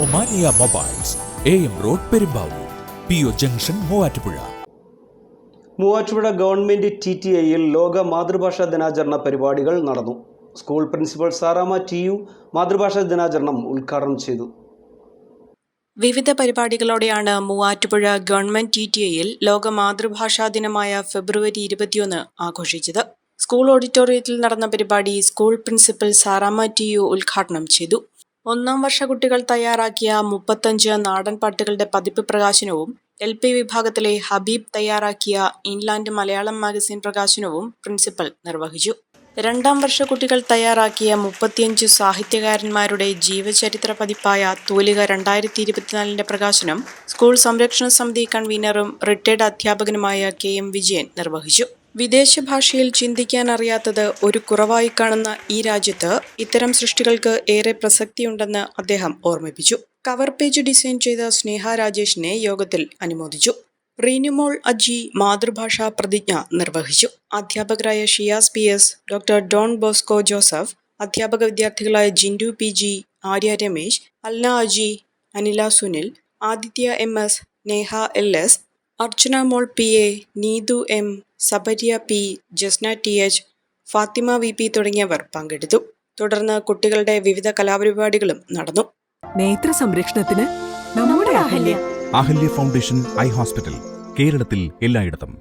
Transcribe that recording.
Omania mobiles, AM road Perumbavoor, PO junction Muvattupuzha. Muvattupuzha government TTIയിൽ ലോക മാതൃഭാഷാ ദിനാചരണ പരിപാടികൾ നടന്നു. സ്കൂൾ പ്രിൻസിപ്പൽ സാറാമ്മ TU മാതൃഭാഷാ ദിനാചരണം ഉദ്ഘാടനം ചെയ്തു. വിവിധ പരിപാടികളോടെയാണ് മൂവാറ്റുപുഴ ഗവൺമെന്റ് TTIയിൽ ലോക മാതൃഭാഷാ ദിനമായ ഫെബ്രുവരി 21 ആഘോഷിച്ചത്. സ്കൂൾ ഓഡിറ്റോറിയത്തിൽ നടന്ന പരിപാടി സ്കൂൾ പ്രിൻസിപ്പൽ സാറാമ്മ TU ഉദ്ഘാടനം ചെയ്തു. 1ാം വർഷ കുട്ടികൾ തയ്യാറാക്കിയ 35 നാടൻ പാട്ടുകളുടെ പതിപ്പ് പ്രകാശനവും LP വിഭാഗത്തിലെ ഹബീബ് തയ്യാറാക്കിയ ഇൻലാൻഡ് മലയാളം മാഗസിൻ പ്രകാശനവും പ്രിൻസിപ്പൽ നിർവഹിച്ചു. 2ാം വർഷ കുട്ടികൾ തയ്യാറാക്കിയ 35 സാഹിത്യകാരന്മാരുടെ ജീവചരിത്ര പതിപ്പായ തൂലിക 2024 പ്രകാശനം സ്കൂൾ സംരക്ഷണ സമിതി കൺവീനറും റിട്ടയർഡ് അധ്യാപകനുമായ KM വിജയൻ നിർവഹിച്ചു. വിദേശ ഭാഷയിൽ ചിന്തിക്കാൻ അറിയാത്തത് ഒരു കുറവായി കാണുന്ന ഈ രാജ്യത്ത് ഇത്തരം സൃഷ്ടികൾക്ക് ഏറെ പ്രസക്തിയുണ്ടെന്ന് അദ്ദേഹം ഓർമ്മിപ്പിച്ചു. കവർ പേജ് ഡിസൈൻ ചെയ്ത സ്നേഹ രാജേഷിനെ യോഗത്തിൽ അനുമോദിച്ചു. റീനുമോൾ അജി മാതൃഭാഷാ പ്രതിജ്ഞ നിർവഹിച്ചു. അധ്യാപകരായ Shiyas PS, doctor Don Bosco Joseph, അധ്യാപക വിദ്യാർത്ഥികളായ ജിൻഡു PG, Arya Ramesh, Alna Aji, Anila Sunil, Aditya MS, Neha LS, അർച്ചന മോൾ PA, Neethu M, സബരിയ P, Jasna TH, Fathima VP തുടങ്ങിയവർ പങ്കെടുത്തു. തുടർന്ന് കുട്ടികളുടെ വിവിധ കലാപരിപാടികളും നടന്നു. നേത്ര സംരക്ഷണത്തിന് നമ്മുടെ അഹല്യ ഫൗണ്ടേഷൻ ഐ ഹോസ്പിറ്റൽ, കേരളത്തിൽ എല്ലായിടത്തും.